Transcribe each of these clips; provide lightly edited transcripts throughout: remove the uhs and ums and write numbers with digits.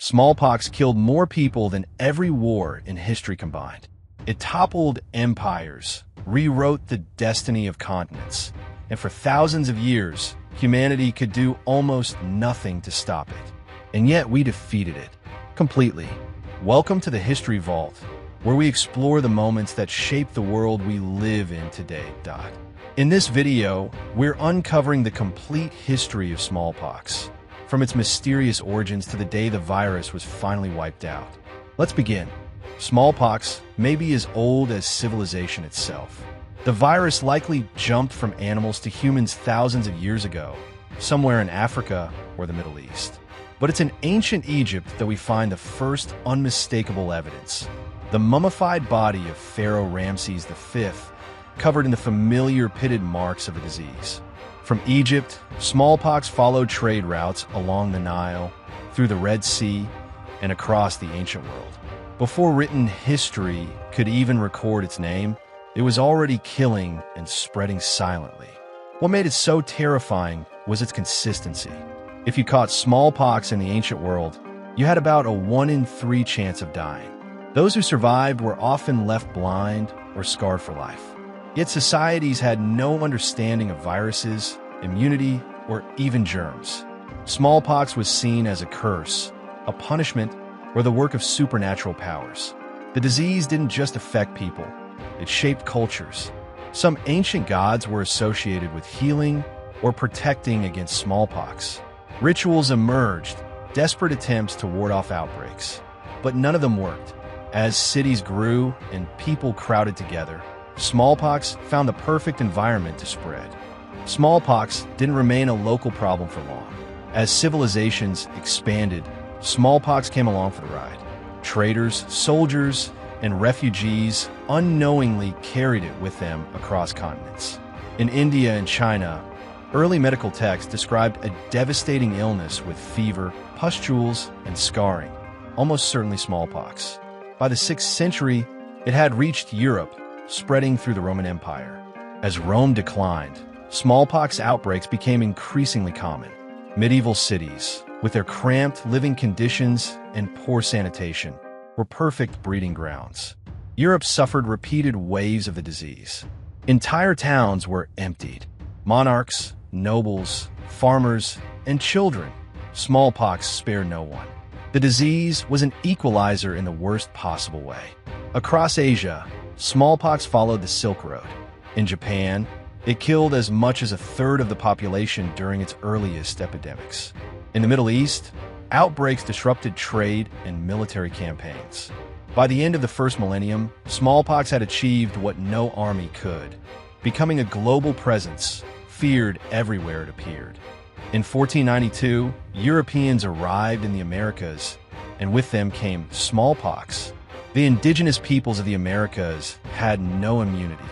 Smallpox killed more people than every war in history combined. It toppled empires, rewrote the destiny of continents, and for thousands of years, humanity could do almost nothing to stop it. And yet we defeated it completely. Welcome to the History Vault, where we explore the moments that shape the world we live in today. In this video, we're uncovering the complete history of smallpox, from its mysterious origins to the day the virus was finally wiped out. Let's begin. Smallpox may be as old as civilization itself. The virus likely jumped from animals to humans thousands of years ago, somewhere in Africa or the Middle East. But it's in ancient Egypt that we find the first unmistakable evidence: the mummified body of Pharaoh Ramses V, covered in the familiar pitted marks of a disease. From Egypt, smallpox followed trade routes along the Nile, through the Red Sea, and across the ancient world. Before written history could even record its name, it was already killing and spreading silently. What made it so terrifying was its consistency. If you caught smallpox in the ancient world, you had about a 1 in 3 chance of dying. Those who survived were often left blind or scarred for life. Yet societies had no understanding of viruses, immunity, or even germs. Smallpox was seen as a curse, a punishment, or the work of supernatural powers. The disease didn't just affect people, it shaped cultures. Some ancient gods were associated with healing or protecting against smallpox. Rituals emerged, desperate attempts to ward off outbreaks. But none of them worked. As cities grew and people crowded together, smallpox found the perfect environment to spread. Smallpox didn't remain a local problem for long. As civilizations expanded, smallpox came along for the ride. Traders, soldiers, and refugees unknowingly carried it with them across continents. In India and China, early medical texts described a devastating illness with fever, pustules, and scarring, almost certainly smallpox. By the 6th century, it had reached Europe, spreading through the Roman Empire. As Rome declined, smallpox outbreaks became increasingly common. Medieval cities, with their cramped living conditions and poor sanitation, were perfect breeding grounds. Europe suffered repeated waves of the disease. Entire towns were emptied. Monarchs, nobles, farmers, and children. Smallpox spared no one. The disease was an equalizer in the worst possible way. Across Asia, smallpox followed the Silk Road. In Japan, it killed as much as a third of the population during its earliest epidemics. In the Middle East, outbreaks disrupted trade and military campaigns. By the end of the first millennium, smallpox had achieved what no army could, becoming a global presence, feared everywhere it appeared. In 1492, Europeans arrived in the Americas, and with them came smallpox. The indigenous peoples of the Americas had no immunity.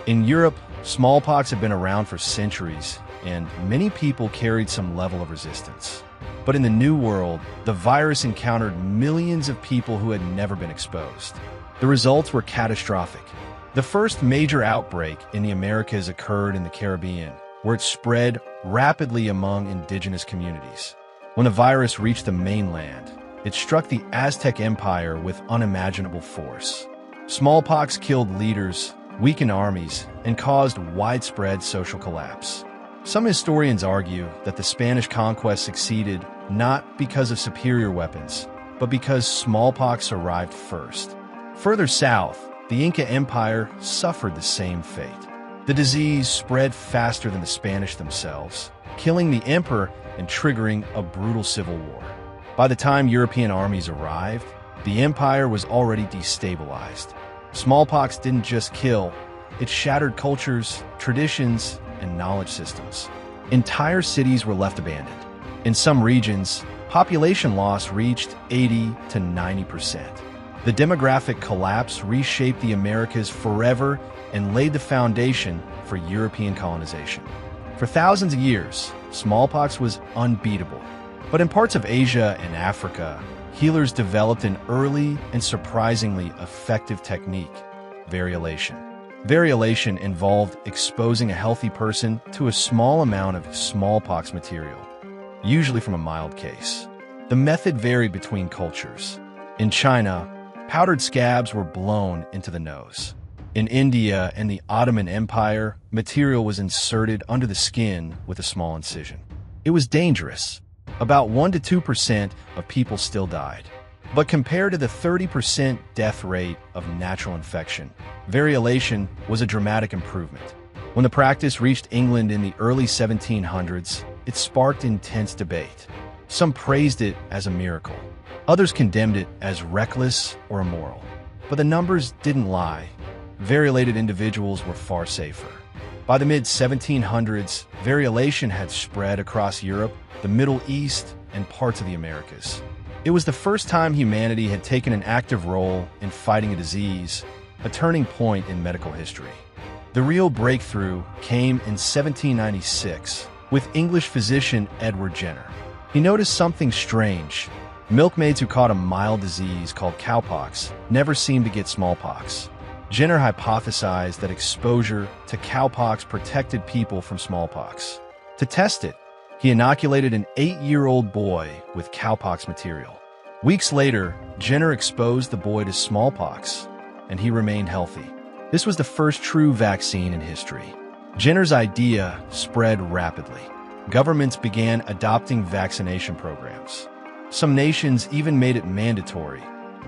In Europe, smallpox had been around for centuries, and many people carried some level of resistance. But in the New World, the virus encountered millions of people who had never been exposed. The results were catastrophic. The first major outbreak in the Americas occurred in the Caribbean, where it spread rapidly among indigenous communities. When the virus reached the mainland, it struck the Aztec Empire with unimaginable force. Smallpox killed leaders, weakened armies, and caused widespread social collapse. Some historians argue that the Spanish conquest succeeded not because of superior weapons, but because smallpox arrived first. Further south, the Inca Empire suffered the same fate. The disease spread faster than the Spanish themselves, killing the emperor and triggering a brutal civil war. By the time European armies arrived, the empire was already destabilized. Smallpox didn't just kill, it shattered cultures, traditions, and knowledge systems. Entire cities were left abandoned. In some regions, population loss reached 80 to 90%. The demographic collapse reshaped the Americas forever and laid the foundation for European colonization. For thousands of years, smallpox was unbeatable. But in parts of Asia and Africa, healers developed an early and surprisingly effective technique: variolation. Variolation involved exposing a healthy person to a small amount of smallpox material, usually from a mild case. The method varied between cultures. In China, powdered scabs were blown into the nose. In India and the Ottoman Empire, material was inserted under the skin with a small incision. It was dangerous. About 1 to 2% of people still died. But compared to the 30% death rate of natural infection, variolation was a dramatic improvement. When the practice reached England in the early 1700s, it sparked intense debate. Some praised it as a miracle. Others condemned it as reckless or immoral. But the numbers didn't lie. Variolated individuals were far safer. By the mid-1700s, variolation had spread across Europe, the Middle East, and parts of the Americas. It was the first time humanity had taken an active role in fighting a disease, a turning point in medical history. The real breakthrough came in 1796 with English physician Edward Jenner. He noticed something strange. Milkmaids who caught a mild disease called cowpox never seemed to get smallpox. Jenner hypothesized that exposure to cowpox protected people from smallpox. To test it, he inoculated an 8-year-old boy with cowpox material. Weeks later, Jenner exposed the boy to smallpox, and he remained healthy. This was the first true vaccine in history. Jenner's idea spread rapidly. Governments began adopting vaccination programs. Some nations even made it mandatory,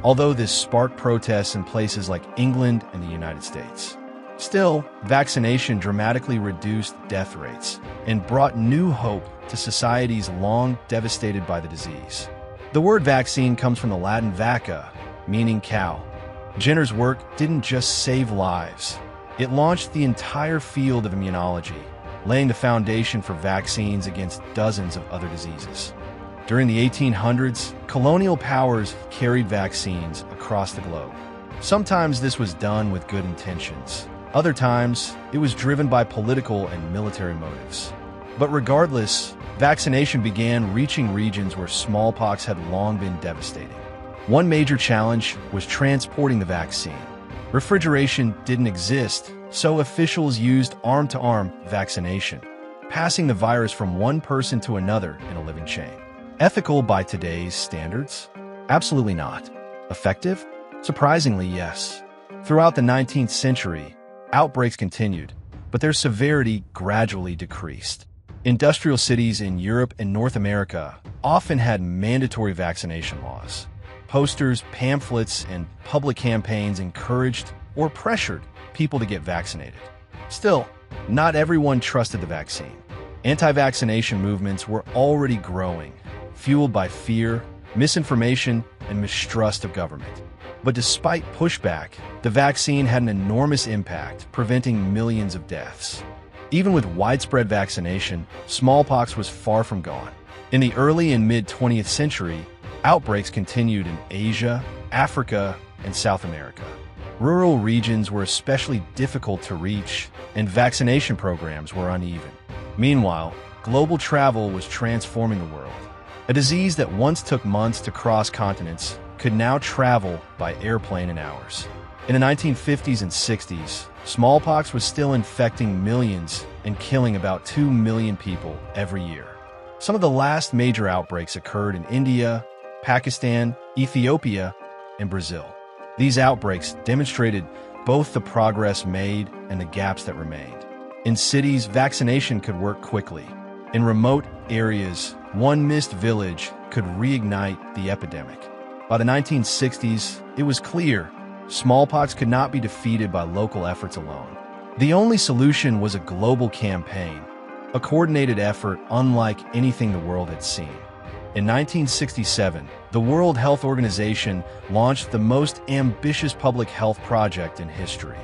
although this sparked protests in places like England and the United States. Still, vaccination dramatically reduced death rates and brought new hope to societies long devastated by the disease. The word vaccine comes from the Latin vacca, meaning cow. Jenner's work didn't just save lives. It launched the entire field of immunology, laying the foundation for vaccines against dozens of other diseases. During the 1800s, colonial powers carried vaccines across the globe. Sometimes this was done with good intentions. Other times, it was driven by political and military motives. But regardless, vaccination began reaching regions where smallpox had long been devastating. One major challenge was transporting the vaccine. Refrigeration didn't exist, so officials used arm-to-arm vaccination, passing the virus from one person to another in a living chain. Ethical by today's standards? Absolutely not. Effective? Surprisingly, yes. Throughout the 19th century, outbreaks continued, but their severity gradually decreased. Industrial cities in Europe and North America often had mandatory vaccination laws. Posters, pamphlets, and public campaigns encouraged or pressured people to get vaccinated. Still, not everyone trusted the vaccine. Anti-vaccination movements were already growing, fueled by fear, misinformation, and mistrust of government. But despite pushback, the vaccine had an enormous impact, preventing millions of deaths. Even with widespread vaccination, smallpox was far from gone. In the early and mid-20th century, outbreaks continued in Asia, Africa, and South America. Rural regions were especially difficult to reach, and vaccination programs were uneven. Meanwhile, global travel was transforming the world. A disease that once took months to cross continents could now travel by airplane in hours. In the 1950s and 60s, smallpox was still infecting millions and killing about 2 million people every year. Some of the last major outbreaks occurred in India, Pakistan, Ethiopia, and Brazil. These outbreaks demonstrated both the progress made and the gaps that remained. In cities, vaccination could work quickly. In remote areas, one missed village could reignite the epidemic. By the 1960s, it was clear smallpox could not be defeated by local efforts alone. The only solution was a global campaign, a coordinated effort unlike anything the world had seen. In 1967, the World Health Organization launched the most ambitious public health project in history,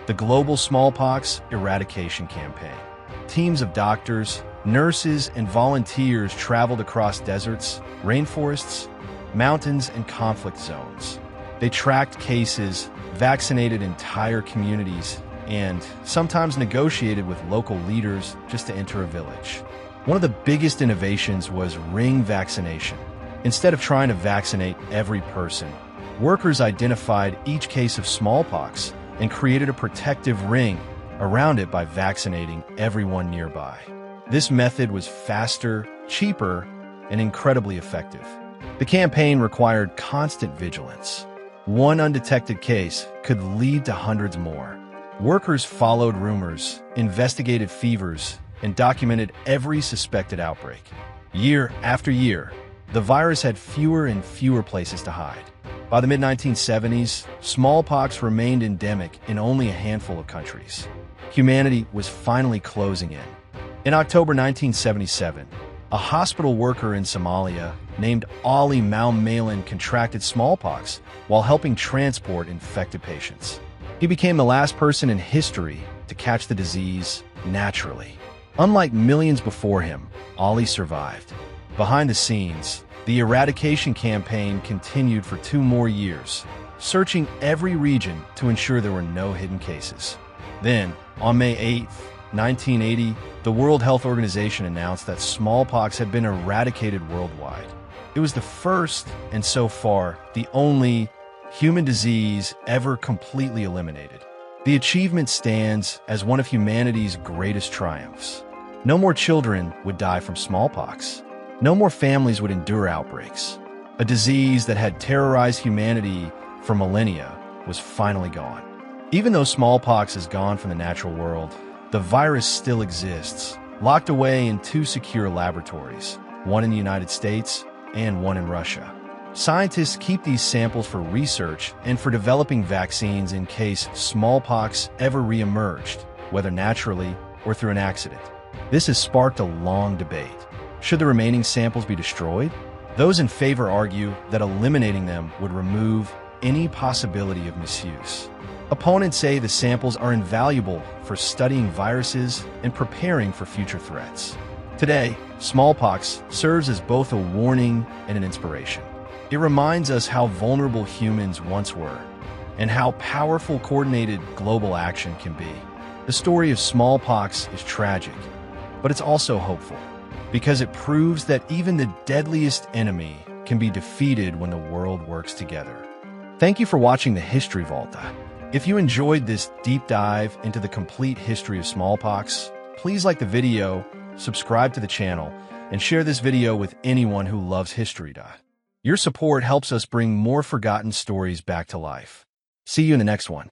the Global Smallpox Eradication Campaign. Teams of doctors, nurses, and volunteers traveled across deserts, rainforests, mountains, and conflict zones. They tracked cases, vaccinated entire communities, and sometimes negotiated with local leaders just to enter a village. One of the biggest innovations was ring vaccination. Instead of trying to vaccinate every person, workers identified each case of smallpox and created a protective ring around it by vaccinating everyone nearby. This method was faster, cheaper, and incredibly effective. The campaign required constant vigilance. One undetected case could lead to hundreds more. Workers followed rumors, investigated fevers, and documented every suspected outbreak. Year after year, the virus had fewer and fewer places to hide. By the mid-1970s, smallpox remained endemic in only a handful of countries. Humanity was finally closing in. In October 1977, a hospital worker in Somalia named Ali Malin contracted smallpox while helping transport infected patients. He became the last person in history to catch the disease naturally. Unlike millions before him, Ali survived. Behind the scenes, the eradication campaign continued for 2 more years, searching every region to ensure there were no hidden cases. Then, on May 8, 1980, the World Health Organization announced that smallpox had been eradicated worldwide. It was the first, and so far, the only, human disease ever completely eliminated. The achievement stands as one of humanity's greatest triumphs. No more children would die from smallpox. No more families would endure outbreaks. A disease that had terrorized humanity for millennia was finally gone. Even though smallpox is gone from the natural world, the virus still exists, locked away in 2 secure laboratories, one in the United States and one in Russia. Scientists keep these samples for research and for developing vaccines in case smallpox ever re-emerged, whether naturally or through an accident. This has sparked a long debate. Should the remaining samples be destroyed? Those in favor argue that eliminating them would remove any possibility of misuse. Opponents say the samples are invaluable for studying viruses and preparing for future threats. Today, smallpox serves as both a warning and an inspiration. It reminds us how vulnerable humans once were and how powerful coordinated global action can be. The story of smallpox is tragic, but it's also hopeful because it proves that even the deadliest enemy can be defeated when the world works together. Thank you for watching the History Volta. If you enjoyed this deep dive into the complete history of smallpox, please like the video, subscribe to the channel, and share this video with anyone who loves history. Your support helps us bring more forgotten stories back to life. See you in the next one.